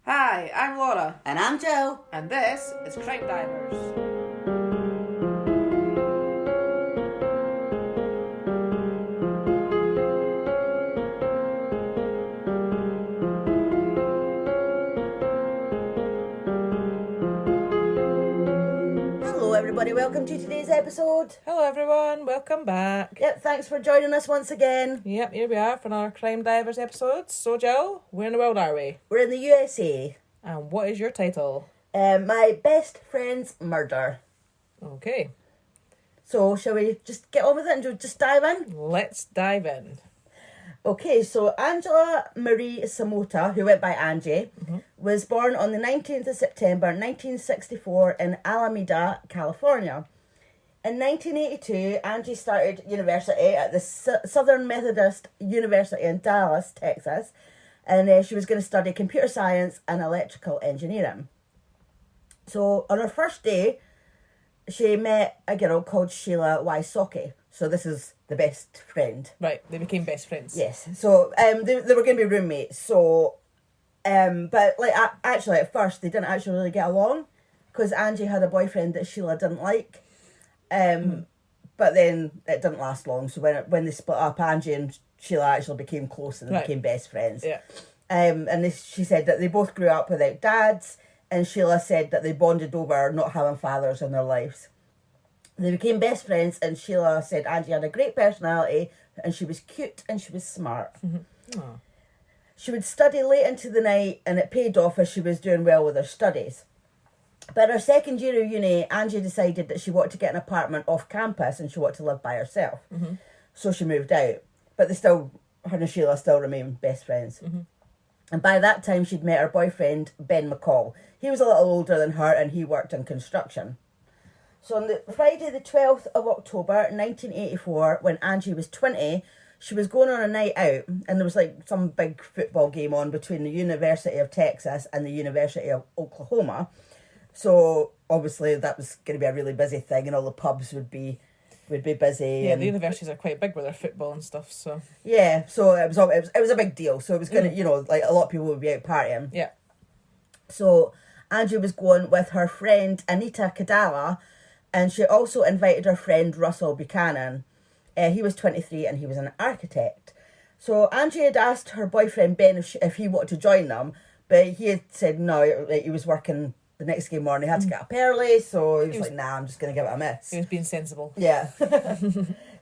Hi, I'm Laura. And I'm Joe. And this is CrimeDivers. Hello everybody, welcome to today's episode. Hello everyone, welcome back. Yep, thanks for joining us once again. Yep, here we are for another CrimeDivers episode. So Jill, where in the world are we? We're in the USA. And what is your title? My best friend's murder. Okay. So shall we just get on with it and just dive in? Let's dive in. Okay, so Angela Marie Samota, who went by Angie, was born on the 19th of September 1964 in Alameda, California. In 1982, Angie started university at the Southern Methodist University in Dallas, Texas, and she was going to study computer science and electrical engineering. So on her first day, she met a girl called Sheila Wysocki. So this is the best friend. Right, they became best friends. Yes. So they were going to be roommates. So, but like actually at first they didn't actually really get along because Angie had a boyfriend that Sheila didn't like. But then it didn't last long. So when they split up, Angie and Sheila actually became close and became best friends. Yeah. And she said that they both grew up without dads, and Sheila said that they bonded over not having fathers in their lives. They became best friends, and Sheila said Angie had a great personality, and she was cute and she was smart. She would study late into the night, and it paid off as she was doing well with her studies. But her second year of uni, Angie decided that she wanted to get an apartment off campus and she wanted to live by herself. So she moved out. But her and Sheila still remain best friends. And by that time, she'd met her boyfriend, Ben McCall. He was a little older than her, and he worked in construction. So on the Friday the 12th of October 1984, when Angie was 20, she was going on a night out, and there was like some big football game on between the University of Texas and the University of Oklahoma. So obviously that was going to be a really busy thing, and all the pubs would be busy. Yeah, and the universities are quite big with their football and stuff, so... Yeah, so it was a big deal. So it was going to, like a lot of people would be out partying. Yeah. So Angie was going with her friend Anita Kadala, and she also invited her friend Russell Buchanan. He was 23 and he was an architect. So Angie had asked her boyfriend Ben if he wanted to join them, but he had said no, he was working the next day morning, he had to get up early, so he was like, nah, I'm just going to give it a miss. He was being sensible. Yeah.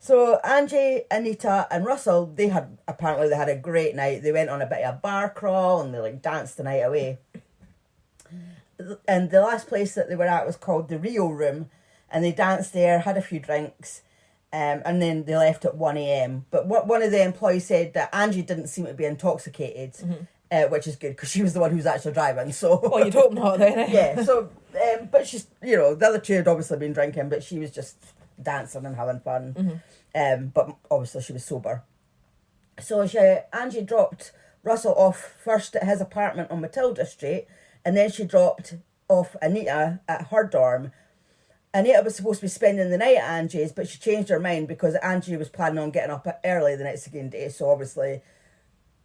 So Angie, Anita and Russell, they had a great night. They went on a bit of a bar crawl and they like danced the night away. And the last place that they were at was called the Rio Room, and they danced there, had a few drinks, and then they left at 1 a.m. But one of the employees said that Angie didn't seem to be intoxicated, which is good because she was the one who was actually driving. So Well, you'd hope not then, eh? yeah. So, but she's, the other two had obviously been drinking, but she was just dancing and having fun. But obviously she was sober. So Angie dropped Russell off first at his apartment on Matilda Street, and then she dropped off Anita at her dorm. Anita was supposed to be spending the night at Angie's, but she changed her mind because Angie was planning on getting up early the next day. So obviously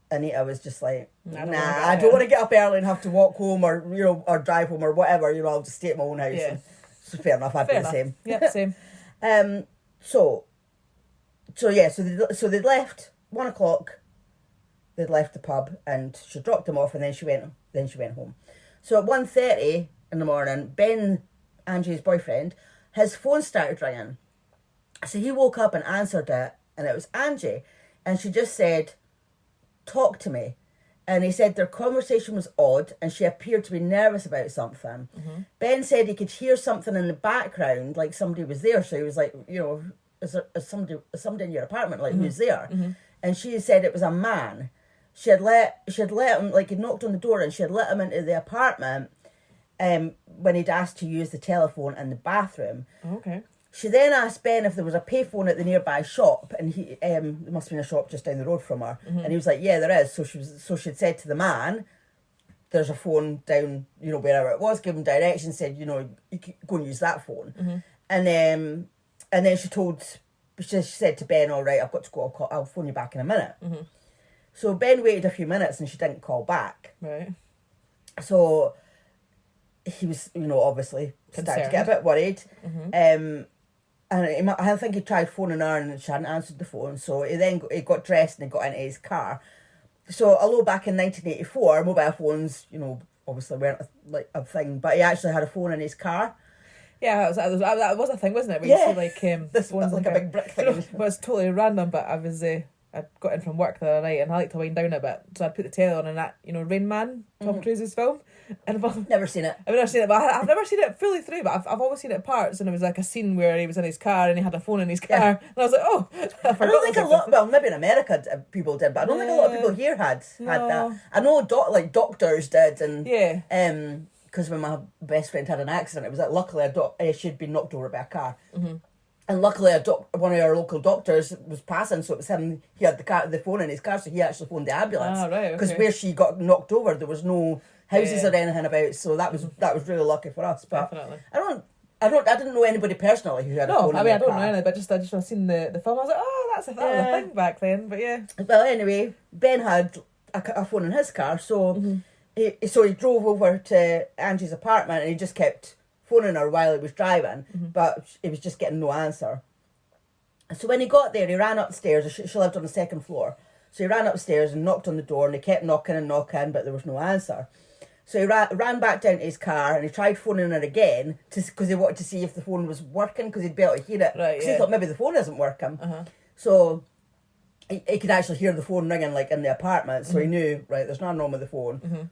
Anita was just like, I don't want to get up early and have to walk home or drive home or whatever. I'll just stay at my own house. Yeah. So fair enough, I'd be the same. Yeah, same. So they'd left 1 o'clock. They'd left the pub, and she dropped them off, and then she went home. So at 1:30 in the morning, Ben, Angie's boyfriend, his phone started ringing. So he woke up and answered it, and it was Angie, and she just said, "Talk to me." And he said their conversation was odd, and she appeared to be nervous about something. Ben said he could hear something in the background, like somebody was there. So he was like, is somebody in your apartment? Like, who's there? And she said it was a man. She had let him, like, he knocked on the door, and she had let him into the apartment when he'd asked to use the telephone in the bathroom. Okay. She then asked Ben if there was a payphone at the nearby shop, and he there must have been a shop just down the road from her, and he was like, yeah, there is. So she'd said to the man, there's a phone down, wherever it was, give him directions, said, you can go and use that phone. And then she said to Ben, all right, I've got to go, I'll phone you back in a minute. So Ben waited a few minutes and she didn't call back. Right. So he was, obviously started to get a bit worried. And I think he tried phoning her and she hadn't answered the phone. So he got dressed and he got into his car. So although back in 1984, mobile phones, obviously weren't a thing, but he actually had a phone in his car. Yeah, that was a thing, wasn't it? Where Yeah. you see This one's like a big brick thing. Well, it's totally random, but I got in from work the other night and I like to wind down a bit, so I'd put the telly on and that, Rain Man, Tom Cruise's film. And Never seen it. I've never seen it, but I've never seen it fully through, but I've always seen it parts, and it was like a scene where he was in his car and he had a phone in his car, and I was like, oh, I don't think a lot, well, maybe in America people did, but I don't think a lot of people here had that. I know doctors did, and because when my best friend had an accident, it was like luckily she'd been knocked over by a car. And luckily, one of our local doctors was passing, so it was him. He had the phone in his car, so he actually phoned the ambulance. Ah, right, because okay. where she got knocked over, there was no houses or anything about, so that was really lucky for us. But definitely. I didn't know anybody personally who had a phone in their car. I don't know anything, but I just seen the film. I was like, oh, that was a thing back then. But yeah. Well, anyway, Ben had a phone in his car, so he drove over to Angie's apartment and he just kept phoning her while he was driving, but he was just getting no answer. So when he got there, he ran upstairs. She lived on the second floor. So he ran upstairs and knocked on the door, and he kept knocking and knocking, but there was no answer. So he ran back down to his car and he tried phoning her again because he wanted to see if the phone was working, because he'd be able to hear it. Right, Because he thought maybe the phone isn't working. So he could actually hear the phone ringing like in the apartment, so he knew, right, there's nothing wrong with the phone.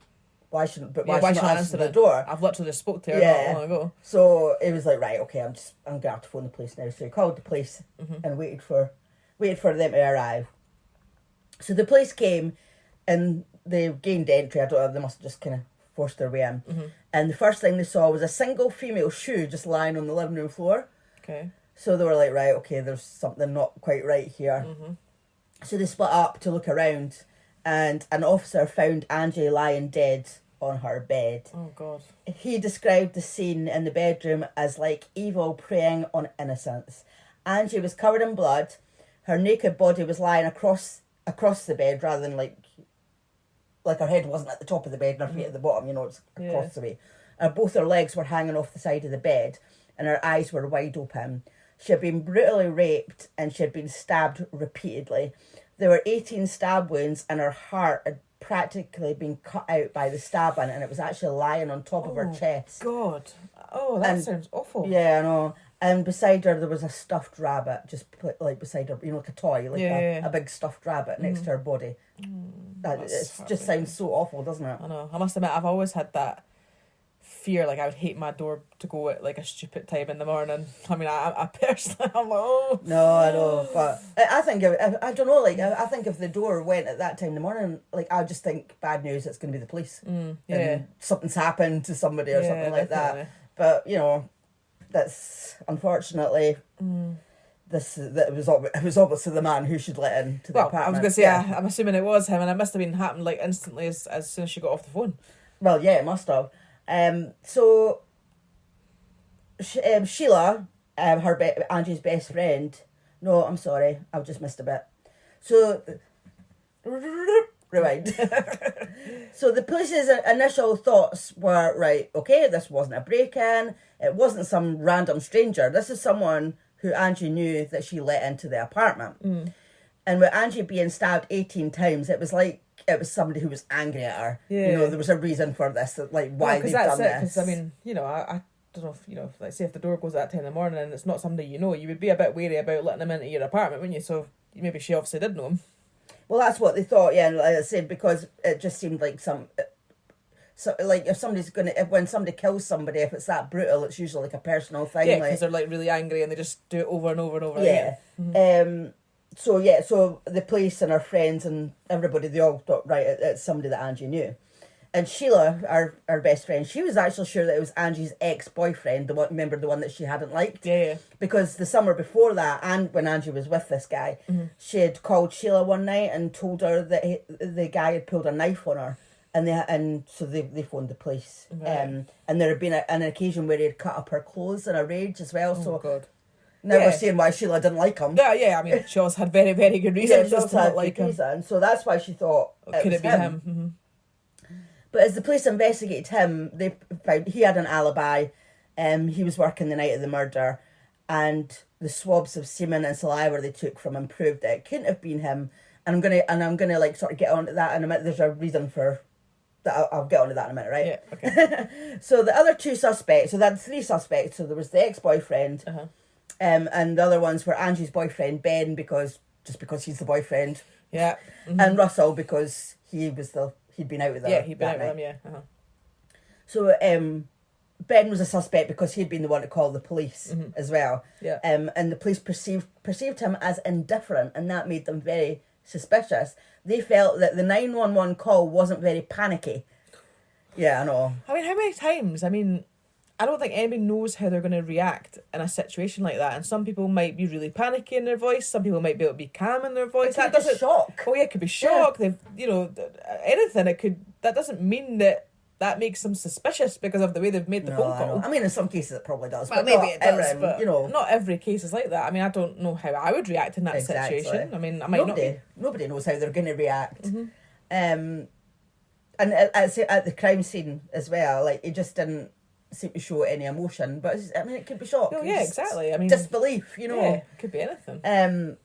Why shouldn't answer the door? I've literally just spoke to her not long ago. So it was like, right, okay, I'm gonna have to phone the police now. So he called the police and waited for them to arrive. So the police came and they gained entry. I don't know, they must have just kind of forced their way in. And the first thing they saw was a single female shoe just lying on the living room floor. Okay. So they were like, right, okay, there's something not quite right here. So they split up to look around, and an officer found Angie lying dead on her bed. Oh, God. He described the scene in the bedroom as like evil preying on innocence. Angie was covered in blood. Her naked body was lying across the bed, rather than like her head wasn't at the top of the bed and her feet at the bottom, it's across the way. Both her legs were hanging off the side of the bed and her eyes were wide open. She had been brutally raped and she had been stabbed repeatedly. There were 18 stab wounds and her heart had practically been cut out by the stabbing, and it was actually lying on top of her chest. God. Oh, that sounds awful. Yeah, I know. And beside her there was a stuffed rabbit, just put like beside her, like a toy, like a big stuffed rabbit next to her body. It just sounds so awful, doesn't it? I know. I must admit, I've always had that fear, like I would hate my door to go at like a stupid time in the morning. I mean, I personally, I'm like, oh. No, I know, but I think, I don't know, like, I think if the door went at that time in the morning, like, I just think bad news, it's going to be the police. And something's happened to somebody or something like definitely. that. But, that's, unfortunately, it was obviously the man who should let into the apartment. I was going to say, I'm assuming it was him, and it must have been happened like instantly as soon as she got off the phone. Well, yeah, it must have. So Sheila, Angie's best friend. No, I'm sorry, I've just missed a bit. So rewind. So the police's initial thoughts were, right, okay, this wasn't a break-in. It wasn't some random stranger. This is someone who Angie knew that she let into the apartment. And with Angie being stabbed 18 times, it was like it was somebody who was angry at her. Yeah. There was a reason for this, like why they've done this. Because, I mean, I don't know if, like, say if the door goes at that 10 in the morning and it's not somebody you know, you would be a bit wary about letting them into your apartment, wouldn't you? So maybe she obviously did know him. Well, that's what they thought, yeah, and like I said, because it just seemed like like if when somebody kills somebody, if it's that brutal, it's usually like a personal thing. Yeah, because they're like really angry and they just do it over and over and over again. Mm-hmm. So the police and her friends and everybody, they all thought, right, it's somebody that Angie knew. And Sheila, our best friend, she was actually sure that it was Angie's ex-boyfriend, the one that she hadn't liked. Yeah. Because the summer before that, and when Angie was with this guy, she had called Sheila one night and told her that the guy had pulled a knife on her. So they phoned the police. Right. And there had been an occasion where he had cut up her clothes in a rage as well. Oh, God. Now we're seeing why Sheila didn't like him. Yeah, I mean, she always had very, very good reasons just to not like him. So that's why she thought Could it be him? Mm-hmm. But as the police investigated him, they found he had an alibi. He was working the night of the murder, and the swabs of semen and saliva they took from him proved that it couldn't have been him. And I'm gonna like sort of get onto that in a minute. There's a reason for that. I'll get onto that in a minute, right? Yeah. Okay. So the other two suspects. So that's 3 suspects. So there was the ex-boyfriend, and the other ones were Angie's boyfriend Ben because he's the boyfriend. Yeah. Mm-hmm. And Russell because he'd been out with her. Yeah, he'd been out night. with him. Yeah. So Ben was a suspect because he'd been the one to call the police as well. Yeah. And the police perceived him as indifferent, and that made them very suspicious. They felt that the 911 call wasn't very panicky. Yeah, I know. I mean, how many times? I mean, I don't think anybody knows how they're going to react in a situation like that. And some people might be really panicky in their voice. Some people might be able to be calm in their voice. That doesn't shock. Oh yeah, it could be shock. They've, anything. It could. That doesn't mean that makes them suspicious because of the way they've made the phone call. I mean, in some cases it probably does. Well, but maybe it does, but you not every case is like that. I mean, I don't know how I would react in that situation. I mean, I might Nobody knows how they're going to react. And at the crime scene as well, like, it just didn't seem to show any emotion. But I mean, it could be shock. Oh yeah, exactly. I mean, disbelief. Yeah, it could be anything. And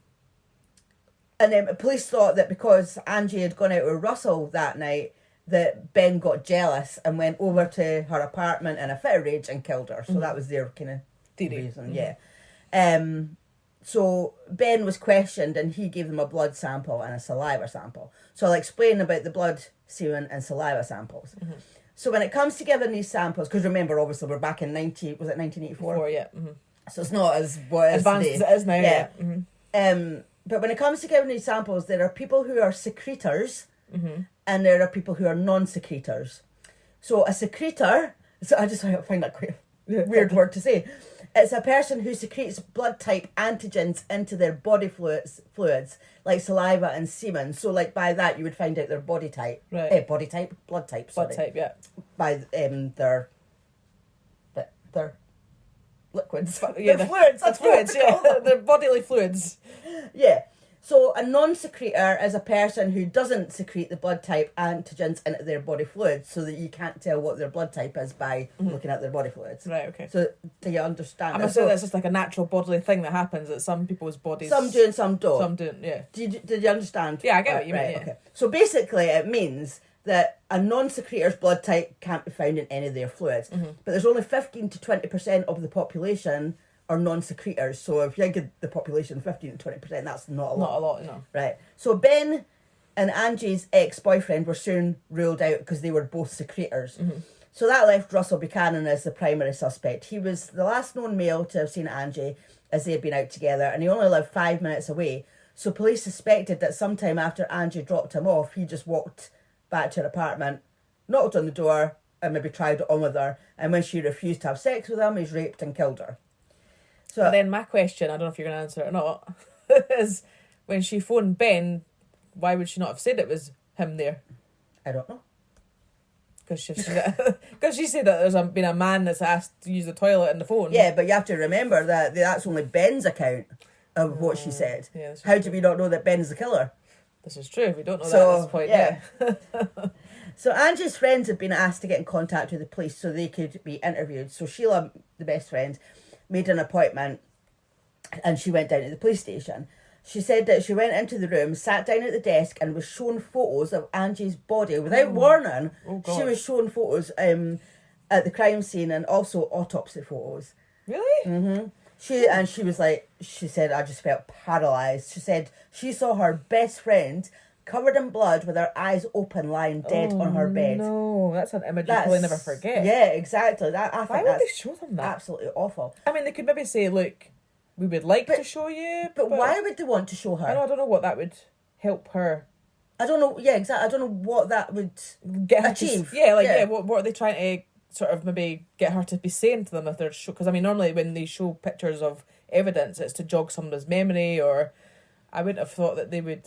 then police thought that because Angie had gone out with Russell that night, that Ben got jealous and went over to her apartment in a fit of rage and killed her. So that was their kind of theory. Reason, yeah. So Ben was questioned and he gave them a blood sample and a saliva sample. So I'll explain about the blood, semen and saliva samples. So when it comes to giving these samples, because remember, obviously, we're back in 1984? Yeah. So it's not as advanced as it is now. Yeah. But when it comes to giving these samples, there are people who are secretors and there are people who are non-secretors. So a secretor, so I just find that quite a weird word to say. It's a person who secretes blood type antigens into their body fluids like saliva and semen. So like by that you would find out their body type. Right. Blood type, sorry. Blood type, yeah. By their liquids. Yeah, their fluids. That's fluids, their bodily fluids. Yeah. So a non-secretor is a person who doesn't secrete the blood type antigens into their body fluids, so that you can't tell what their blood type is by looking at their body fluids. Right, okay. So do you understand? I'm assuming that's just like a natural bodily thing that happens that some people's bodies... Some do and some don't. Some don't, yeah. Did you understand? Yeah, I get what you mean, yeah. Okay. So basically it means that a non-secretor's blood type can't be found in any of their fluids. But there's only 15 to 20% of the population are non-secretors. So if you give the population 15 to 20%, that's not a lot. Not a lot, no. Right. So Ben and Angie's ex-boyfriend were soon ruled out because they were both secretors. So that left Russell Buchanan as the primary suspect. He was the last known male to have seen Angie as they had been out together, and he only lived 5 minutes away. So police suspected that sometime after Angie dropped him off, he just walked back to her apartment, knocked on the door, and maybe tried it on with her. And when she refused to have sex with him, he's raped and killed her. So but then my question, I don't know if you're going to answer it or not, is when she phoned Ben, why would she not have said it was him there? I don't know. Because she said that there's been a man that's asked to use the toilet and the phone. Yeah, but you have to remember that that's only Ben's account of what she said. Yeah, how do we not know that Ben's the killer? This is true. We don't know that at this point. Yeah. So Angie's friends had been asked to get in contact with the police so they could be interviewed. So Sheila, the best friend, made an appointment and she went down to the police station. She said that she went into the room, sat down at the desk and was shown photos of Angie's body. Without warning, she was shown photos at the crime scene and also autopsy photos. Really? She said, I just felt paralysed. She said she saw her best friend covered in blood with her eyes open, lying dead on her bed. No, that's an image you'll probably never forget. Yeah, exactly. Why would they show them that? Absolutely awful. I mean, they could maybe say, look, we would like to show you. But why would they want to show her? I don't know what that would help her. I don't know, yeah, exactly. I don't know what that would get her achieve. What are they trying to sort of maybe get her to be saying to them if they're because I mean normally when they show pictures of evidence it's to jog somebody's memory, or I wouldn't have thought that they would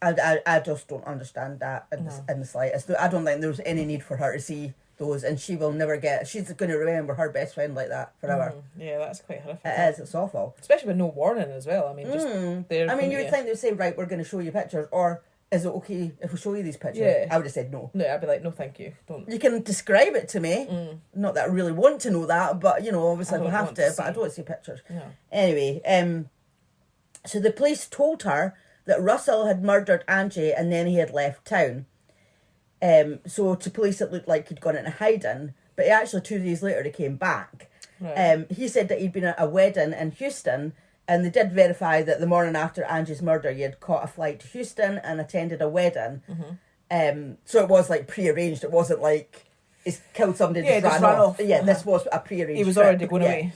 I just don't understand that in the slightest. I don't think there's any need for her to see those, and she will never she's going to remember her best friend like that forever. Yeah, that's quite horrific. It is, it's awful. Especially with no warning as well. I mean, you would think they'd say, right, we're going to show you pictures, or is it okay if we show you these pictures? Yeah. I would have said no. No, I'd be like, no, thank you, don't. You can describe it to me. Not that I really want to know that, but, you know, obviously I have to, but I don't want to see pictures. No. Anyway, so the police told her that Russell had murdered Angie and then he had left town. So to police it looked like he'd gone into hiding, but actually 2 days later he came back. Right. He said that he'd been at a wedding in Houston, and they did verify that the morning after Angie's murder he had caught a flight to Houston and attended a wedding. So it was like pre-arranged. It wasn't like he's killed somebody and just ran off. Yeah, this was a pre-arranged He was trip. already going away.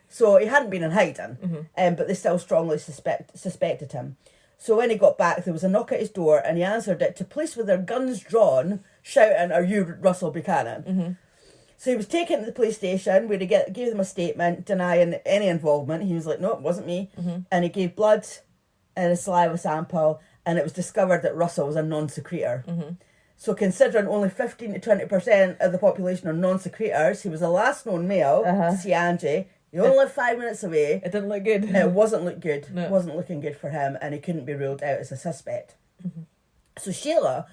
So he hadn't been in hiding, but they still strongly suspected him. So when he got back, there was a knock at his door, and he answered it to police with their guns drawn, shouting, "Are you Russell Buchanan?" So he was taken to the police station where he gave them a statement denying any involvement. He was like, "No, it wasn't me." And he gave blood and a saliva sample, and it was discovered that Russell was a non-secretor. So considering only 15 to 20% of the population are non-secretors, he was the last known male to see Angie. He only lived 5 minutes away. It didn't look good. It wasn't look good. No. It wasn't looking good for him, and he couldn't be ruled out as a suspect. So Sheila,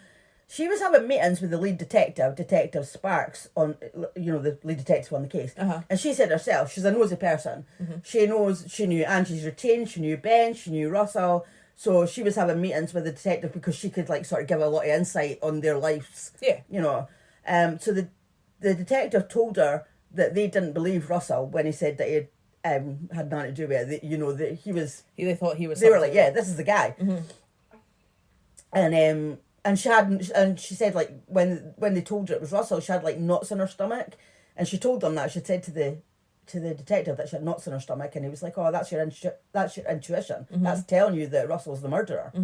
she was having meetings with the lead detective, Detective Sparks, on, you know, the lead detective on the case. And she said herself, she's a nosy person. She knew Angie's routine, she knew Ben, she knew Russell. So she was having meetings with the detective because she could like sort of give a lot of insight on their lives. Yeah. You know. So the detective told her that they didn't believe Russell when he said that he had nothing to do with it. That, you know, that he was. They thought he was. They were like, yeah, this is the guy. And she hadn't. And she said like when they told her it was Russell, she had like knots in her stomach, and she told them that she said to the detective that she had knots in her stomach, and he was like, "Oh, that's your intuition. That's telling you that Russell's the murderer."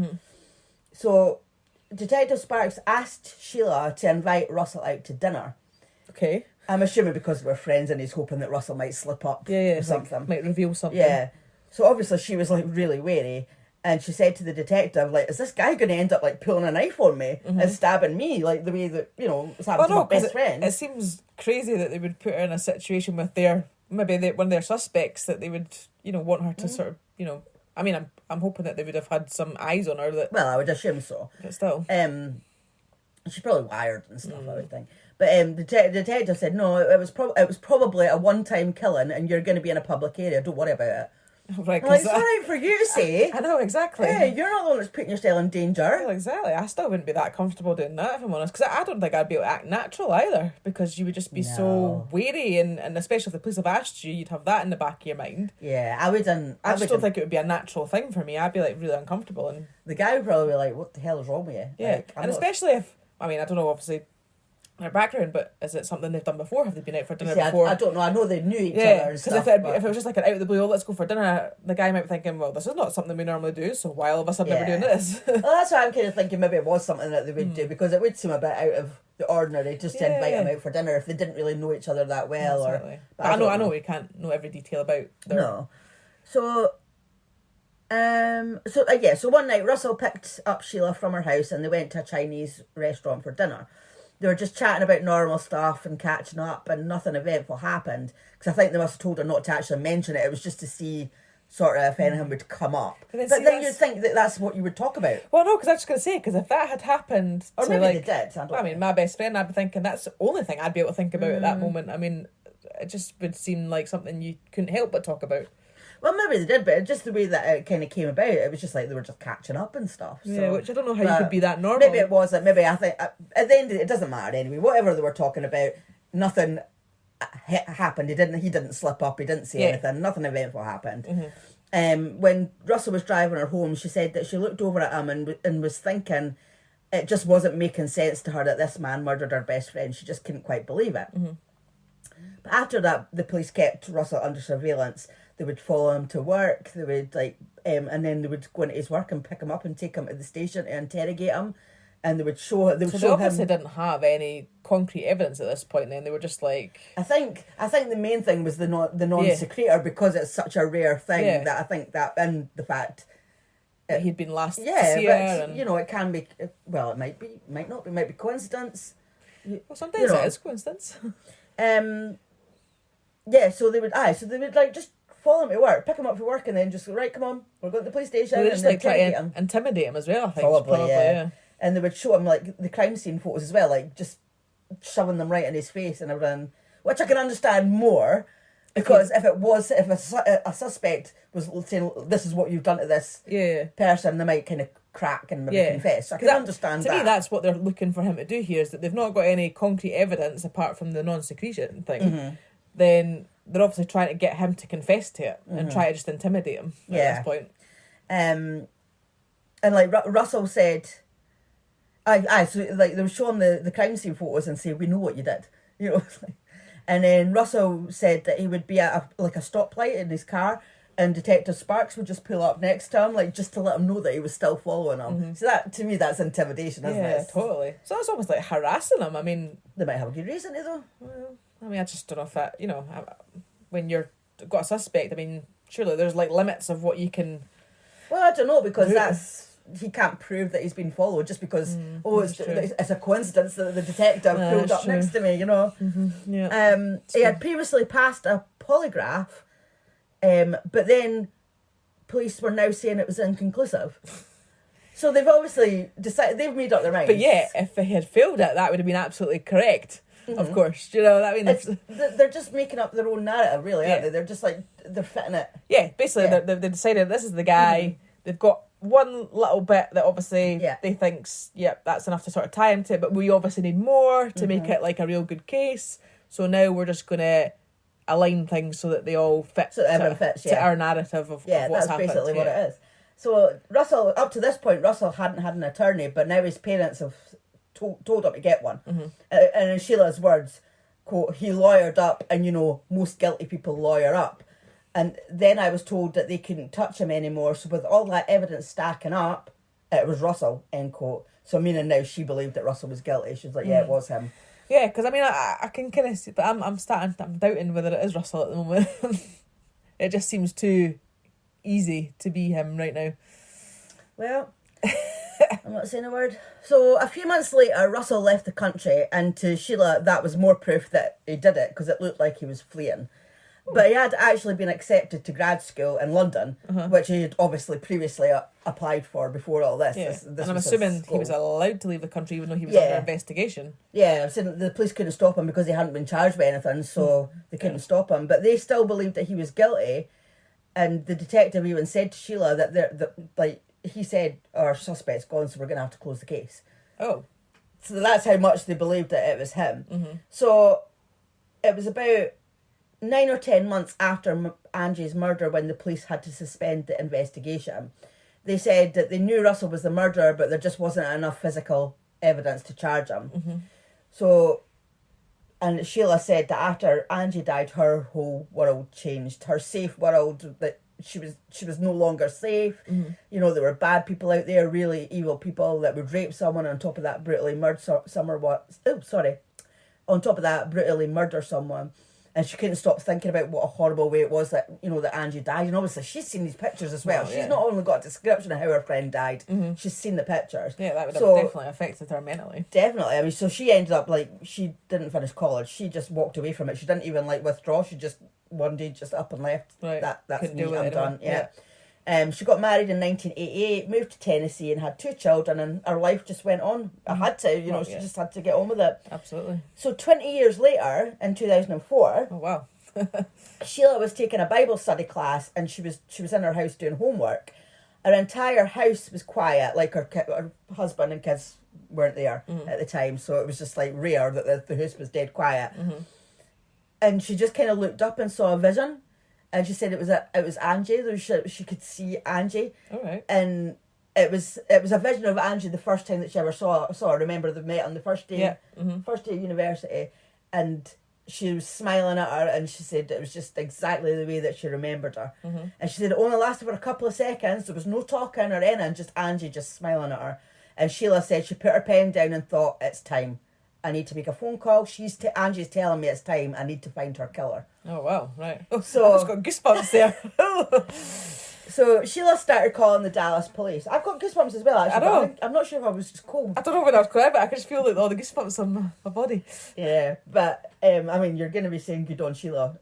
So Detective Sparks asked Sheila to invite Russell out to dinner. Okay. I'm assuming because we're friends and he's hoping that Russell might slip up or something. Might reveal something. Yeah. So obviously she was like really wary, and she said to the detective, like, "Is this guy going to end up like pulling a knife on me and stabbing me like the way that, you know, it's happened to my best friend?" It seems crazy that they would put her in a situation with one of their suspects, that they would, you know, want her to sort of, you know, I mean, I'm hoping that they would have had some eyes on her. That, well, I would assume so. But still. She's probably wired and stuff, I would think. But the detective said, no, it was probably a one-time killing, and you're going to be in a public area. Don't worry about it. Right, I'm like, it's all right for you to say. I know, exactly. Hey, you're not the one that's putting yourself in danger. Well, exactly. I still wouldn't be that comfortable doing that, if I'm honest, because I don't think I'd be able to act natural either, because you would just be so wary, and especially if the police have asked you, you'd have that in the back of your mind. Yeah, I wouldn't. I just don't think it would be a natural thing for me. I'd be like really uncomfortable, and the guy would probably be like, "What the hell is wrong with you?" Yeah, like, and especially if, I mean, I don't know, obviously, their background, but is it something they've done before? Have they been out for dinner before? I don't know. I know they knew each other. Yeah, because if it was just like an out of the blue, oh, let's go for dinner, the guy might be thinking, well, this is not something we normally do, so why all of a sudden are we doing this? Well, that's why I'm kind of thinking maybe it was something that they would do, because it would seem a bit out of the ordinary just to invite them out for dinner if they didn't really know each other that well. Exactly. But I know we can't know every detail about their... No. So one night Russell picked up Sheila from her house and they went to a Chinese restaurant for dinner. They were just chatting about normal stuff and catching up, and nothing eventful happened, because I think they must have told her not to actually mention it. It was just to see sort of if anything would come up. But then you'd think that that's what you would talk about. Well, no, because I was just going to say, because if that had happened or to, maybe like, they did. I mean, my best friend, I'd be thinking that's the only thing I'd be able to think about at that moment. I mean, it just would seem like something you couldn't help but talk about. Well, maybe they did, but just the way that it kind of came about, it was just like they were just catching up and stuff. So. Yeah, which I don't know how you could be that normal. Maybe it wasn't. Maybe I think at the end of it doesn't matter anyway. Whatever they were talking about, nothing happened. He didn't slip up. He didn't say anything. Nothing eventful happened. When Russell was driving her home, she said that she looked over at him and was thinking it just wasn't making sense to her that this man murdered her best friend. She just couldn't quite believe it. But after that, the police kept Russell under surveillance. They would follow him to work. They would and then they would go into his work and pick him up and take him to the station to interrogate him. And they would show him. They obviously didn't have any concrete evidence at this point. Then they were just like. I think the main thing was the non-secretor, because it's such a rare thing that I think that, and the fact that he'd been last. Yeah, to see but her and... you know, it can be. Well, it might be, might not be, might be coincidence. Well, sometimes it is coincidence. Yeah, so they would like just follow him to work, pick him up for work, and then just go, right, come on, we're going to the police station. They just like try to intimidate him as well, I think. Probably, yeah. and they would show him like the crime scene photos as well, like just shoving them right in his face and everything, which I can understand more, because if a suspect was saying this is what you've done to this person, they might kind of crack and maybe confess. So I can understand that. To me, that's what they're looking for him to do here, is that they've not got any concrete evidence apart from the non-secretion thing. Then they're obviously trying to get him to confess to it and try to just intimidate him at this point. And like Russell said, so like they were showing the crime scene photos and say, we know what you did, you know. And then Russell said that he would be at a stoplight in his car, and Detective Sparks would just pull up next to him, like just to let him know that he was still following him. So that, to me, that's intimidation, isn't it? Yeah, totally. So that's almost like harassing him. I mean, they might have a good reason to, though. Well, I mean, I just don't know if that, you know, when you're got a suspect, I mean, surely there's like limits of what you can. Well, I don't know, because he can't prove that he's been followed just because it's a coincidence that the detective pulled up next to me, you know. He had previously passed a polygraph, but then police were now saying it was inconclusive. So they've obviously decided, they've made up their minds. But yeah, if they had failed it, that would have been absolutely correct. Of course, you know, I mean, they're just making up their own narrative, really, aren't they? They're just like, they're fitting it. Yeah, basically, they decided this is the guy. They've got one little bit that obviously they think's, that's enough to sort of tie him to, but we obviously need more to make it like a real good case. So now we're just going to align things so that they all fit, so everyone fits, to our narrative of what's happened. Yeah, that's basically what it is. So Russell, up to this point, Russell hadn't had an attorney, but now his parents have told him to get one. And in Sheila's words, quote, he lawyered up, and you know, most guilty people lawyer up. And then I was told that they couldn't touch him anymore. So with all that evidence stacking up, it was Russell, end quote. So meaning now she believed that Russell was guilty. She was like, yeah, it was him. Yeah, because I mean, I can kind of see, but I'm doubting whether it is Russell at the moment. It just seems too easy to be him right now. Well, I'm not saying a word. So a few months later, Russell left the country, and to Sheila, that was more proof that he did it, because it looked like he was fleeing. But he had actually been accepted to grad school in London, which he had obviously previously applied for before all this. Yeah. This and I'm assuming he was allowed to leave the country even though he was under investigation. Yeah, I'm saying the police couldn't stop him because he hadn't been charged with anything, so they couldn't stop him. But they still believed that he was guilty, and the detective even said to Sheila that he said, our suspect's gone, so we're going to have to close the case. Oh. So that's how much they believed that it was him. So it was about 9 or 10 months after Angie's murder when the police had to suspend the investigation. They said that they knew Russell was the murderer, but there just wasn't enough physical evidence to charge him. So, and Sheila said that after Angie died, her whole world changed. Her safe world, that she was no longer safe. You know, there were bad people out there, really evil people that would rape someone, on top of that brutally murder someone. And she couldn't stop thinking about what a horrible way it was that, you know, that Angie died. And obviously she's seen these pictures as well. She's not only got a description of how her friend died, she's seen the pictures. Yeah, that would have definitely affected her mentally. Definitely. I mean, so she ended up, she didn't finish college. She just walked away from it. She didn't even, withdraw. She just, one day, just up and left. Right. That's me, I'm done. Yeah. She got married in 1988, moved to Tennessee and had 2 children, and her life just went on. I had to, she just had to get on with it. Absolutely. So 20 years later, in 2004... Oh, wow. Sheila was taking a Bible study class, and she was in her house doing homework. Her entire house was quiet, her husband and kids weren't there at the time, so it was just rare that the house was dead quiet. And she just kind of looked up and saw a vision. And she said it was Angie. She could see Angie. All right. And it was a vision of Angie the first time that she ever saw her. Remember, they met on the first day, first day of university, and she was smiling at her, and she said it was just exactly the way that she remembered her. And she said it only lasted for a couple of seconds. There was no talking or anything, just Angie just smiling at her. And Sheila said she put her pen down and thought, it's time. I need to make a phone call. Angie's telling me it's time. I need to find her killer. Oh, wow, right. So I've just got goosebumps there. So Sheila started calling the Dallas police. I've got goosebumps as well, actually. I know. I'm not sure if I was just cold. I don't know when I was quiet, but I could just feel all the goosebumps on my body. Yeah, but, you're going to be saying good on Sheila.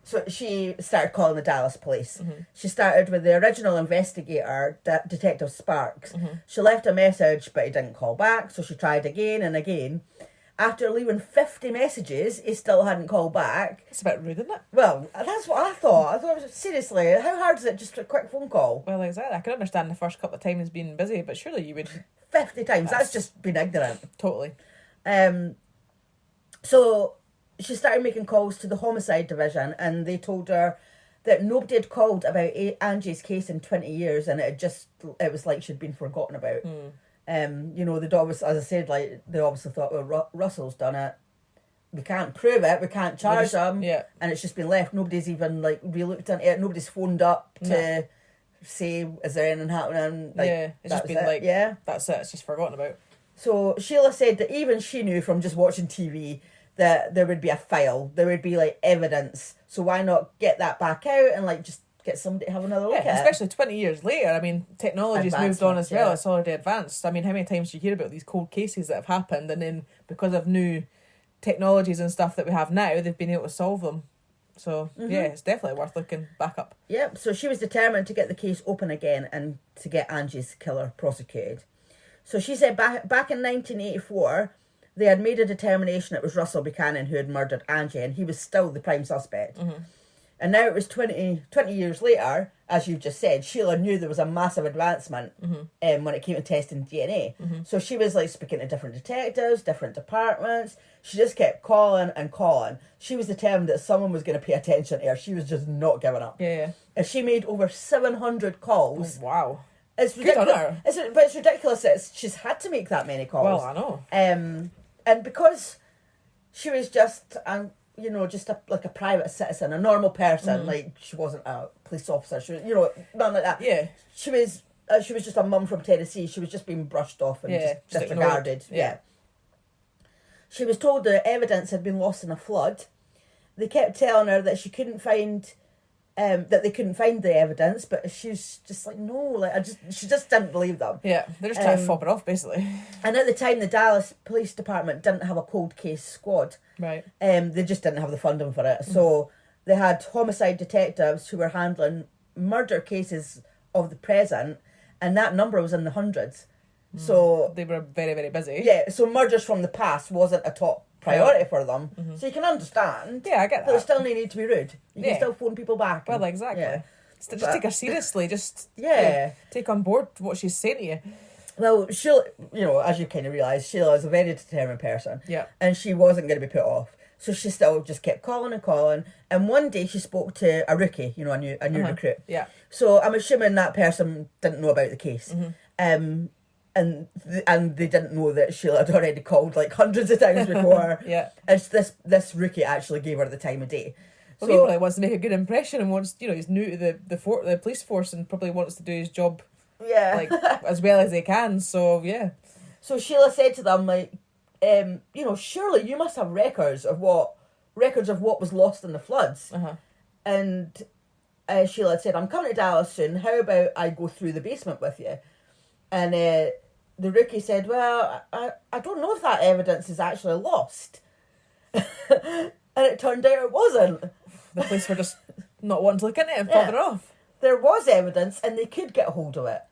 So she started calling the Dallas police. She started with the original investigator, Detective Sparks. She left a message, but he didn't call back, so she tried again and again. After leaving 50 messages, he still hadn't called back. It's a bit rude, isn't it? Well, that's what I thought. I thought, seriously, how hard is it just a quick phone call? Well, exactly. I can understand the first couple of times being busy, but surely you would... 50 times. That's just being ignorant. Totally. So she started making calls to the homicide division, and they told her that nobody had called about Angie's case in 20 years, and it was like she'd been forgotten about. You know, the dog was, as I said, like, they obviously thought, well, Russell's done it. We can't prove it. We can't charge him. Yeah. And it's just been left. Nobody's even, like, re-looked into it. Nobody's phoned up to say, is there anything happening? Like, yeah. It's just been like, that's it. It's just forgotten about. So Sheila said that even she knew from just watching TV that there would be a file. There would be, like, evidence. So why not get that back out and, like, just get somebody to have another look at it. Especially 20 years later. I mean, technology's moved on as well. It's already advanced. I mean, how many times do you hear about these cold cases that have happened, and then because of new technologies and stuff that we have now, they've been able to solve them. So, yeah, it's definitely worth looking back up. Yep, so she was determined to get the case open again and to get Angie's killer prosecuted. So she said back in 1984, they had made a determination it was Russell Buchanan who had murdered Angie, and he was still the prime suspect. And now it was 20 years later, as you've just said, Sheila knew there was a massive advancement when it came to testing DNA. So she was like speaking to different detectives, different departments. She just kept calling and calling. She was determined that someone was going to pay attention to her. She was just not giving up. Yeah. And she made over 700 calls. Oh, wow. It's ridiculous. But it's ridiculous that she's had to make that many calls. Well, I know. And because she was just... you know, just like a private citizen, a normal person. Like, she wasn't a police officer. She was, you know, nothing like that. Yeah. She was just a mum from Tennessee. She was just being brushed off and just disregarded. Yeah. She was told that evidence had been lost in a flood. They kept telling her that she couldn't find, that they couldn't find the evidence, but she's just like, no, like she just didn't believe them. Yeah, they're just trying to fob it off, basically. And at the time, the Dallas Police Department didn't have a cold case squad. Right. They just didn't have the funding for it. So they had homicide detectives who were handling murder cases of the present, and that number was in the hundreds. So they were very, very busy. Yeah, so murders from the past wasn't a top priority for them. So you can understand. Yeah, I get that. But they still need to be rude. You can still phone people back. Well, exactly. Yeah. Just take her seriously. Just take on board what she's saying to you. Well, Sheila, you know, as you kind of realise, Sheila is a very determined person. Yeah. And she wasn't going to be put off. So she still just kept calling and calling. And one day she spoke to a rookie, you know, a new recruit. Yeah. So I'm assuming that person didn't know about the case. And they didn't know that Sheila had already called like hundreds of times before. Yeah. And this rookie actually gave her the time of day. Well, he probably wants to make a good impression and wants, you know, he's new to the police force and probably wants to do his job like as well as he can. So yeah. So Sheila said to them, like, you know, surely you must have records of what was lost in the floods. And Sheila said, I'm coming to Dallas soon. How about I go through the basement with you? And the rookie said, well, I don't know if that evidence is actually lost. And it turned out it wasn't. The police were just not wanting to look into it and fob it off. There was evidence and they could get a hold of it.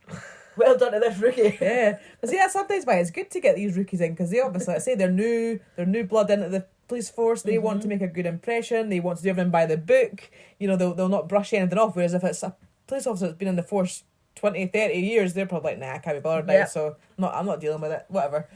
Well done to this rookie. Yeah. But see, that's sometimes why it's good to get these rookies in, because they obviously, like I say, they're new blood into the police force. They want to make a good impression. They want to do everything by the book. You know, they'll not brush anything off. Whereas if it's a police officer that's been in the force 20, 30 years, they're probably like, nah, I can't be bothered now, so I'm not dealing with it, whatever.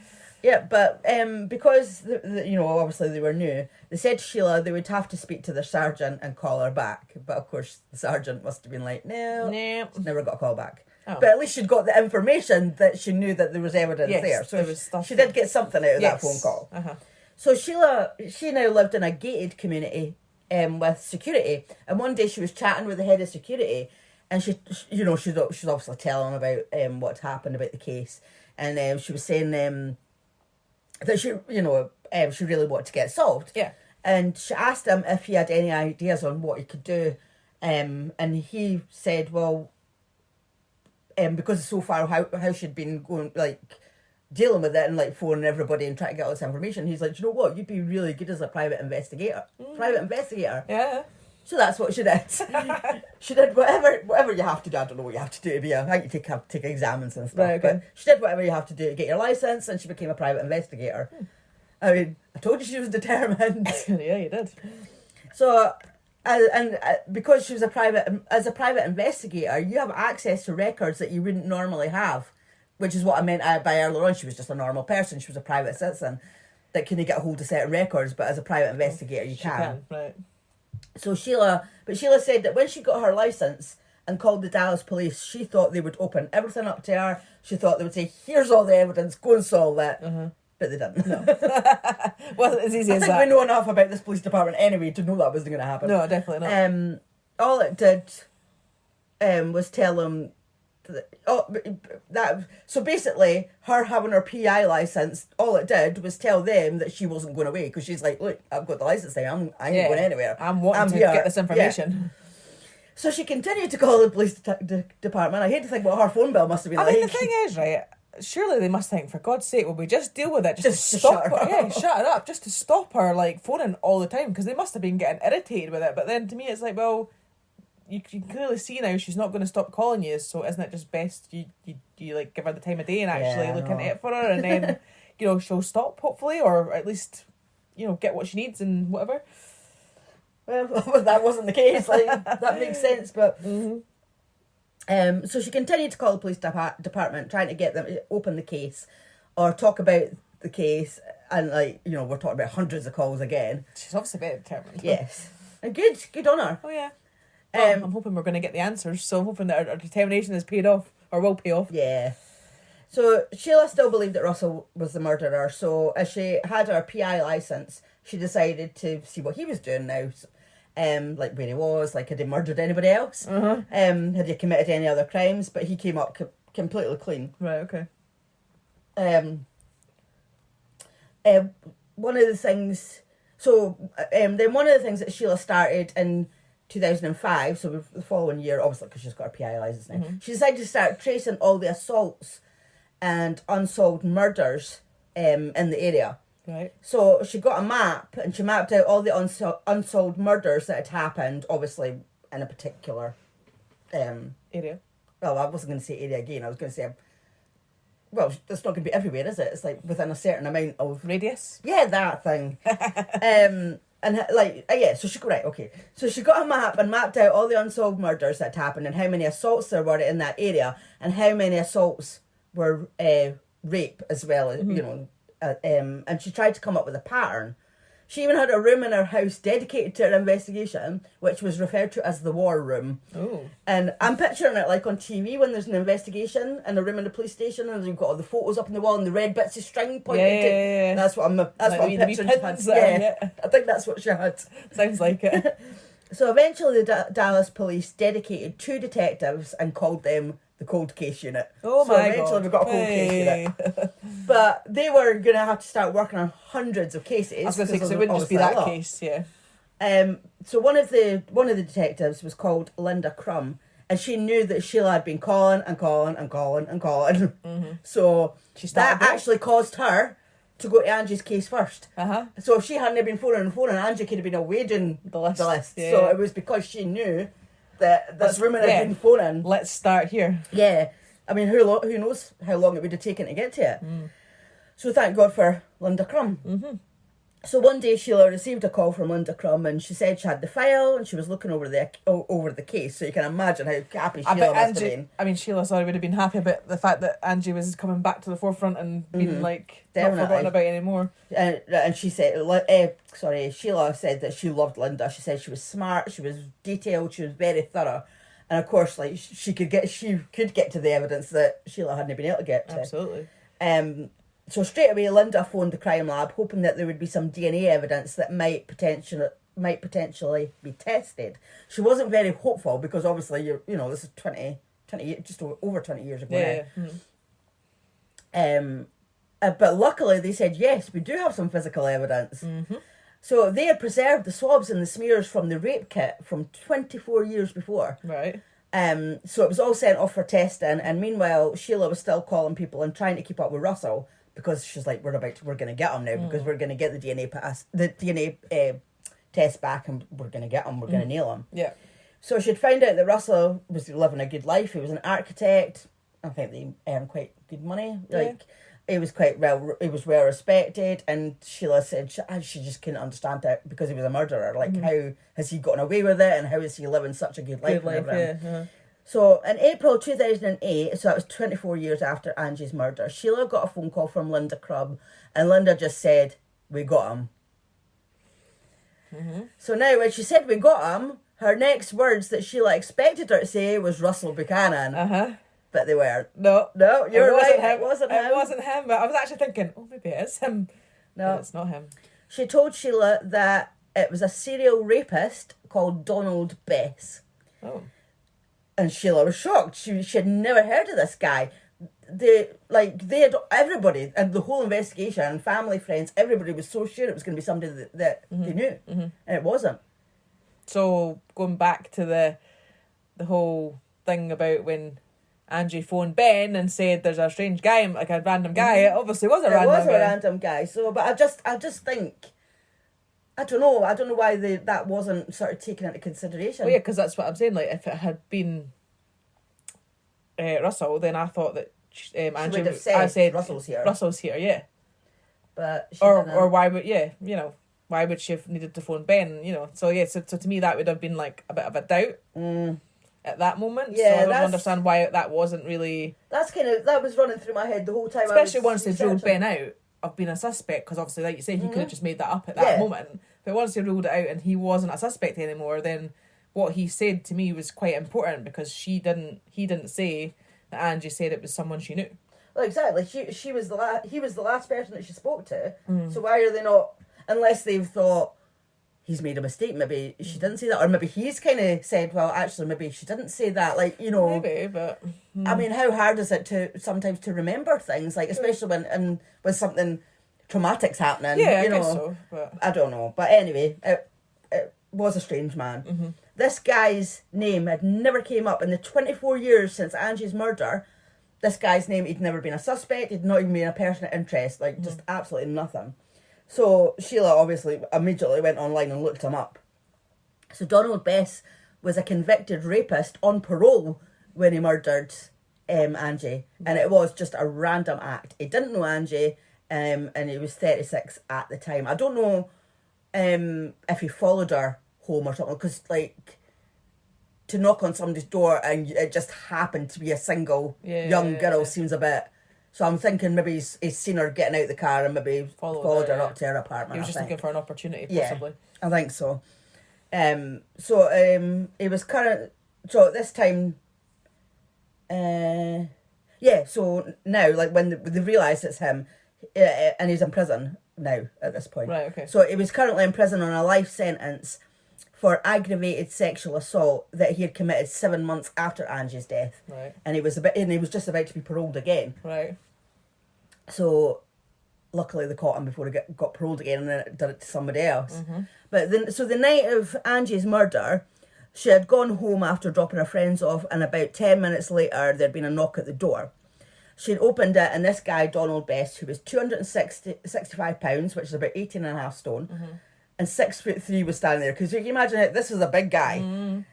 Yeah, but because, you know, obviously they were new, they said to Sheila they would have to speak to the sergeant and call her back. But of course, the sergeant must have been like, no, never got a call back. Oh. But at least she'd got the information that she knew that there was evidence there. So she did get something out of that phone call. So Sheila, she now lived in a gated community with security. And one day she was chatting with the head of security, and she you know, she's obviously telling him about what happened about the case. And she was saying that she, you know, she really wanted to get it solved. Yeah. And she asked him if he had any ideas on what he could do. And he said, well, because so far how she'd been going, like, dealing with it and, like, phoning everybody and trying to get all this information, he's like, you know what, you'd be really good as a private investigator. Yeah. So that's what she did. She did whatever you have to do. I don't know what you have to do to be I think you take exams and stuff. Right, okay. But she did whatever you have to do to get your licence, and she became a private investigator. I mean, I told you she was determined. Yeah, you did. So, because she was as a private investigator, you have access to records that you wouldn't normally have, which is what I meant by earlier on. She was just a normal person. She was a private citizen that couldn't get a hold of certain records, but as a private investigator, you can. Right. So Sheila said that when she got her licence and called the Dallas police, she thought they would open everything up to her. She thought they would say, "Here's all the evidence, go and solve it." But they didn't. No. Wasn't as easy as that. I think we know enough about this police department anyway to know that wasn't going to happen. No, definitely not. All it did was tell them so basically her having her PI licence, all it did was tell them that she wasn't going away, because she's like, look, I've got the licence there, I ain't going anywhere. I'm wanting to get this information. Yeah. So she continued to call the police department. I hate to think what her phone bill must have been like. I mean, the thing is, right, surely they must think, for God's sake, will we just deal with it just to stop her? Yeah, shut it up, just to stop her like phoning all the time, because they must have been getting irritated with it. But then to me it's like, well, you can clearly see now she's not going to stop calling you, so isn't it just best you like give her the time of day and actually look into it for her, and then she'll stop, hopefully, or at least get what she needs and whatever. Well, that wasn't the case. Like, that makes sense, but so she continued to call the police department, trying to get them to open the case or talk about the case, and we're talking about hundreds of calls again. She's obviously very determined. Yes, and good on her. Oh yeah. Well, I'm hoping we're going to get the answers, so I'm hoping that our determination is paid off, or will pay off. Yeah. So Sheila still believed that Russell was the murderer, so as she had her PI licence, she decided to see what he was doing now. Like where he was, like had he murdered anybody else? Had he committed any other crimes? But he came up completely clean. Right, okay. One of the things... So, then one of the things that Sheila started in 2005, so the following year, obviously because she's got her PI licence now, she decided to start tracing all the assaults and unsolved murders in the area. Right. So she got a map and she mapped out all the unsolved murders that had happened, obviously in a particular area. Well, I wasn't going to say area again. I was going to say, well, it's not going to be everywhere, is it? It's like within a certain amount of radius. Yeah, that thing. So she right, okay. So she got a map and mapped out all the unsolved murders that had happened and how many assaults there were in that area and how many assaults were rape as well, and she tried to come up with a pattern. She even had a room in her house dedicated to her investigation, which was referred to as the war room. Oh. And I'm picturing it like on TV when there's an investigation in a room in the police station and you've got all the photos up on the wall and the red bits of string pointing to. Yeah. That's what I'm picturing she had. Yeah, I think that's what she had. Sounds like it. So eventually the Dallas police dedicated 2 detectives and called them the cold case unit. Oh my God. So eventually we got a cold case unit. But they were going to have to start working on hundreds of cases. I was going to say, because it wouldn't just be that case, yeah. So one of the detectives was called Linda Crum, and she knew that Sheila had been calling. So that actually caused her to go to Angie's case first. So if she hadn't been phoning, Angie could have been away doing the list. Yeah. So it was because she knew that this woman had been phoning. Let's start here. Yeah. I mean, who knows how long it would have taken to get to it. So thank God for Linda Crum. So one day Sheila received a call from Linda Crum and she said she had the file and she was looking over the case. So you can imagine how happy Sheila must have been. I mean, Sheila would have been happy about the fact that Angie was coming back to the forefront and being not forgotten about anymore. And she said, Sheila said that she loved Linda. She said she was smart, she was detailed, she was very thorough. And of course, like she could get to the evidence that Sheila hadn't been able to get to. Absolutely. So straight away, Linda phoned the crime lab, hoping that there would be some DNA evidence that might potentially be tested. She wasn't very hopeful because obviously this is 20 years, just over 20 years ago now. But luckily they said yes, we do have some physical evidence. So they had preserved the swabs and the smears from the rape kit from 24 years before. Right. So it was all sent off for testing, and meanwhile Sheila was still calling people and trying to keep up with Russell because she's like, we're going to get him now because we're going to get the DNA test back and we're going to get him, we're going to nail him. Yeah. So she'd found out that Russell was living a good life. He was an architect. I think they earned quite good money. Like, he was well respected, and Sheila said she just couldn't understand it because he was a murderer. Like, how has he gotten away with it, and how is he living such a good life? So in April 2008, so that was 24 years after Angie's murder, Sheila got a phone call from Linda Crubb, and Linda just said, "We got him." So now when she said "we got him," her next words that Sheila expected her to say was Russell Buchanan. But they weren't. No, you're right. It wasn't him. But I was actually thinking, oh, maybe it is him. No, but it's not him. She told Sheila that it was a serial rapist called Donald Bess. Oh. And Sheila was shocked. She had never heard of this guy. They had everybody, and the whole investigation, and family, friends, everybody was so sure it was going to be somebody that they knew, and it wasn't. So going back to the whole thing about when Angie phoned Ben and said there's a strange guy, like a random guy. It obviously was a random guy. So, but I just think, I don't know why that wasn't sort of taken into consideration. Well, yeah, because that's what I'm saying. Like, if it had been Russell, then I thought that Angie would have said, I said Russell's here. Russell's here, yeah. But or why would why would she have needed to phone Ben? So yeah, so to me that would have been like a bit of a doubt. At that moment, so I don't understand why that wasn't really. That was running through my head the whole time. Especially once they ruled Ben out of being a suspect, because obviously, like you say, he could have just made that up at that moment. But once they ruled it out and he wasn't a suspect anymore, then what he said to me was quite important, because he didn't say that Angie said it was someone she knew. Well, exactly. He was the last person that she spoke to. So why are they not? Unless they've thought, he's made a mistake, maybe she didn't say that, or maybe he's kind of said, well, actually, maybe she didn't say that, maybe, but I mean, how hard is it to sometimes to remember things, like, especially when something traumatic's happening? I guess so, but I don't know. But anyway, it was a strange man. This guy's name had never came up in the 24 years since Angie's murder. This guy's name, he'd never been a suspect, he'd not even been a person of interest, just absolutely nothing. So Sheila obviously immediately went online and looked him up. So Donald Bess was a convicted rapist on parole when he murdered Angie. And it was just a random act. He didn't know Angie, and he was 36 at the time. I don't know if he followed her home or something, because, like, to knock on somebody's door and it just happened to be a single young girl seems a bit... So I'm thinking maybe he's seen her getting out the car and maybe followed her up to her apartment. He was just looking for an opportunity, possibly. Yeah, I think so. He was current. So at this time, so now, like, when they realise it's him, and he's in prison now at this point. Right, okay. So he was currently in prison on a life sentence for aggravated sexual assault that he had committed 7 months after Angie's death. Right. And he was just about to be paroled again. Right. So luckily they caught him before he got paroled again, and then did it to somebody else. But the night of Angie's murder, she had gone home after dropping her friends off, and about 10 minutes later there'd been a knock at the door. She'd opened it, and this guy, Donald Best, who was 265 pounds, which is about 18.5 stone, and 6'3", was standing there. Because you can imagine it, this was a big guy.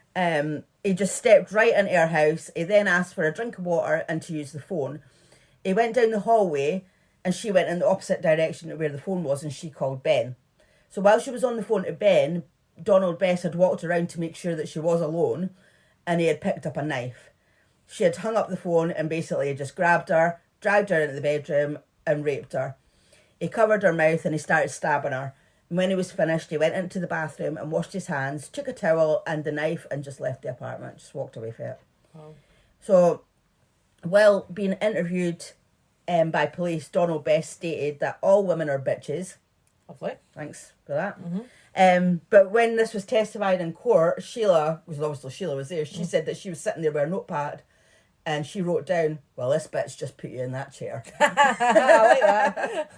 He just stepped right into her house. He then asked for a drink of water and to use the phone. He went down the hallway, and she went in the opposite direction to where the phone was, and she called Ben. So while she was on the phone to Ben, Donald Bess had walked around to make sure that she was alone, and he had picked up a knife. She had hung up the phone and basically just grabbed her, dragged her into the bedroom, and raped her. He covered her mouth and he started stabbing her. And when he was finished, he went into the bathroom and washed his hands, took a towel and the knife, and just left the apartment, just walked away from it. Oh. So, while being interviewed by police, Donald Best stated that all women are bitches. Lovely. Thanks for that. But when this was testified in court, Sheila was there. She said that she was sitting there with a notepad, and she wrote down, "Well, this bitch just put you in that chair." I like that.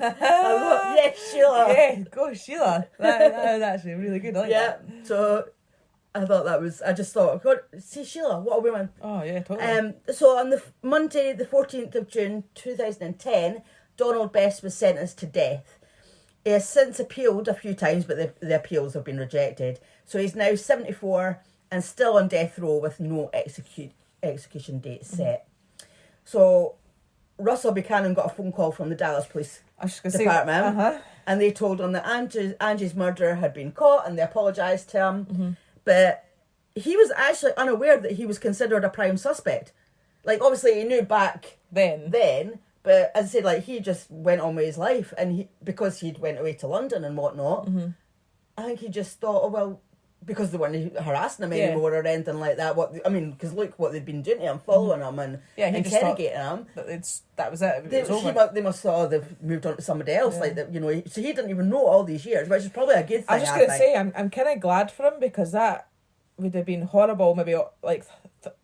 Yes, Sheila. Yeah, go Sheila. That was actually really good. I like that. So I thought that was. I just thought, God, see Sheila, what a woman. Oh yeah, totally. So on the Monday, the 14th of June 2010, Donald Best was sentenced to death. He has since appealed a few times, but the appeals have been rejected. So he's now 74 and still on death row with no execution date set. So Russell Buchanan got a phone call from the Dallas Police Department, and they told him that Angie's murderer had been caught, and they apologised to him. But he was actually unaware that he was considered a prime suspect. Like, obviously, he knew back then, but as I said, like, he just went on with his life, and because he'd went away to London and whatnot, I think he just thought, oh, well, because they weren't harassing him anymore or anything like that. Because look what they'd been doing to him, following him and interrogating him. That was it. They must have thought they've moved on to somebody else, like that. You know, so he didn't even know all these years, which is probably a good thing. I was just going to say, I'm kind of glad for him, because that would have been horrible. Maybe like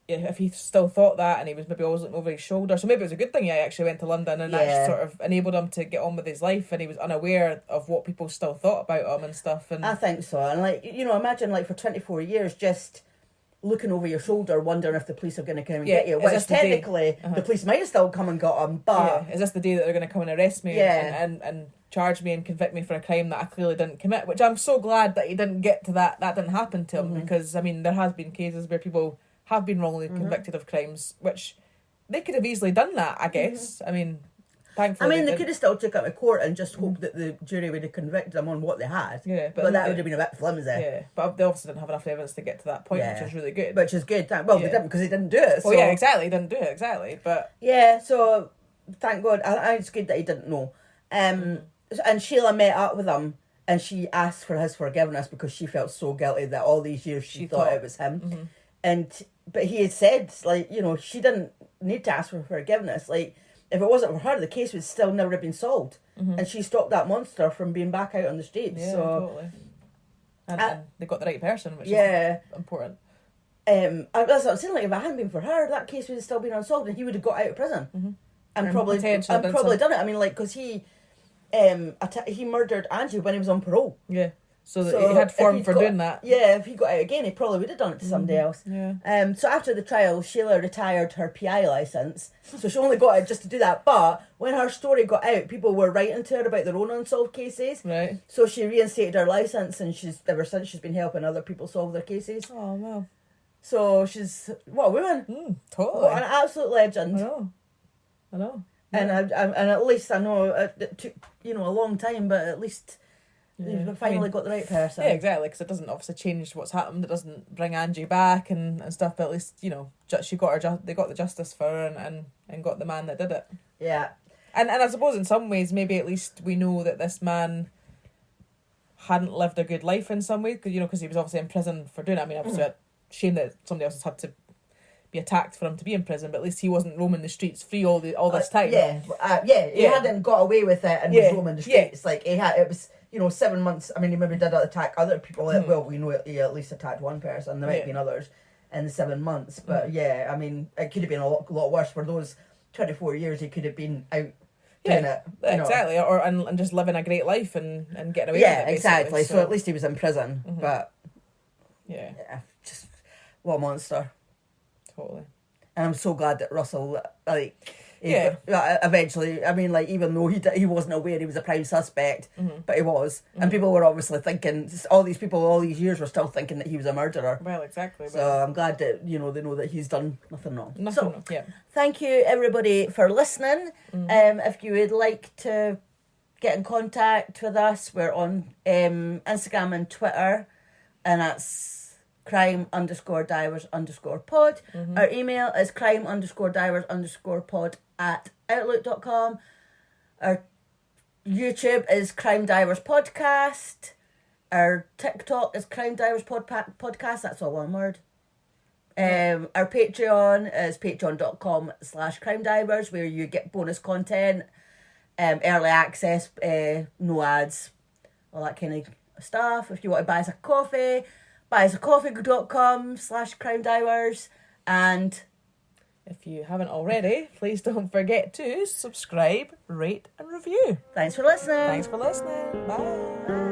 if he still thought that, and he was maybe always looking over his shoulder. So maybe it was a good thing he actually went to London, and that sort of enabled him to get on with his life, and he was unaware of what people still thought about him and stuff. And I think so. And like, you know, imagine like for 24 years just looking over your shoulder, wondering if the police are going to come and get you. Which technically the police might have still come and got him, but is this the day that they're going to come and arrest me and charge me and convict me for a crime that I clearly didn't commit? Which I'm so glad that he didn't get to that. That didn't happen to him, because I mean there has been cases where people have been wrongly convicted of crimes, which they could have easily done that, I guess. I mean, thankfully. they could have still took it to court and just hoped that the jury would have convicted them on what they had. Yeah, but that would have been a bit flimsy. Yeah, but they obviously didn't have enough evidence to get to that point, which is really good. Which is good. Well, they didn't, because they didn't do it. Well, yeah, exactly. He didn't do it, exactly. But yeah, so thank God. I think it's good that he didn't know. And Sheila met up with him, and she asked for his forgiveness because she felt so guilty that all these years she thought it was him. But he had said, like, you know, she didn't need to ask for forgiveness. Like, if it wasn't for her, the case would still never have been solved. And she stopped that monster from being back out on the streets. Yeah, so totally. And they got the right person, which is important. That's what I'm saying. Like, if it hadn't been for her, that case would have still been unsolved, and he would have got out of prison and probably done it. I mean, like, because he murdered Angie when he was on parole. Yeah. So he had form for doing that. Yeah, if he got out again, he probably would have done it to somebody else. Yeah. So after the trial, Sheila retired her PI licence. So she only got it just to do that. But when her story got out, people were writing to her about their own unsolved cases. Right. So she reinstated her licence, and ever since she's been helping other people solve their cases. Oh, wow. So she's, what a woman. Totally. What an absolute legend. I know. And at least I know it took, you know, a long time, but at least... Yeah. You've finally got the right person. Yeah, exactly, because it doesn't obviously change what's happened. It doesn't bring Angie back and stuff, but at least, you know, they got the justice for her and got the man that did it. Yeah. And I suppose in some ways, maybe at least we know that this man hadn't lived a good life in some way, because he was obviously in prison for doing it. I mean, obviously, a shame that somebody else has had to be attacked for him to be in prison, but at least he wasn't roaming the streets free all this time. He hadn't got away with it and was roaming the streets. Like, it was... 7 months. I mean, he maybe did attack other people. Well, we know he at least attacked one person. There might have been others in the 7 months. But I mean, it could have been a lot worse. For those 24 years, he could have been out doing it. Exactly. And just living a great life and getting away with it. Yeah, exactly. So at least he was in prison. But just what a monster. Totally. And I'm so glad that Russell, eventually, I mean, like, even though he wasn't aware he was a prime suspect, but he was. And people were obviously thinking, all these people all these years were still thinking that he was a murderer. Well, exactly. So I'm glad that, they know that he's done nothing wrong. Wrong, thank you, everybody, for listening. If you would like to get in contact with us, we're on Instagram and Twitter, and that's crime_divers_pod. Our email is crime_divers_pod@outlook.com. Our YouTube is Crime Divers Podcast. Our TikTok is Crime Divers Podcast. That's all one word. Our Patreon is patreon.com/crimedivers, where you get bonus content, early access, no ads, all that kind of stuff. If you want to buy us a coffee, buyusacoffee.com/crimedivers. And if you haven't already, please don't forget to subscribe, rate and review. Thanks for listening. Bye.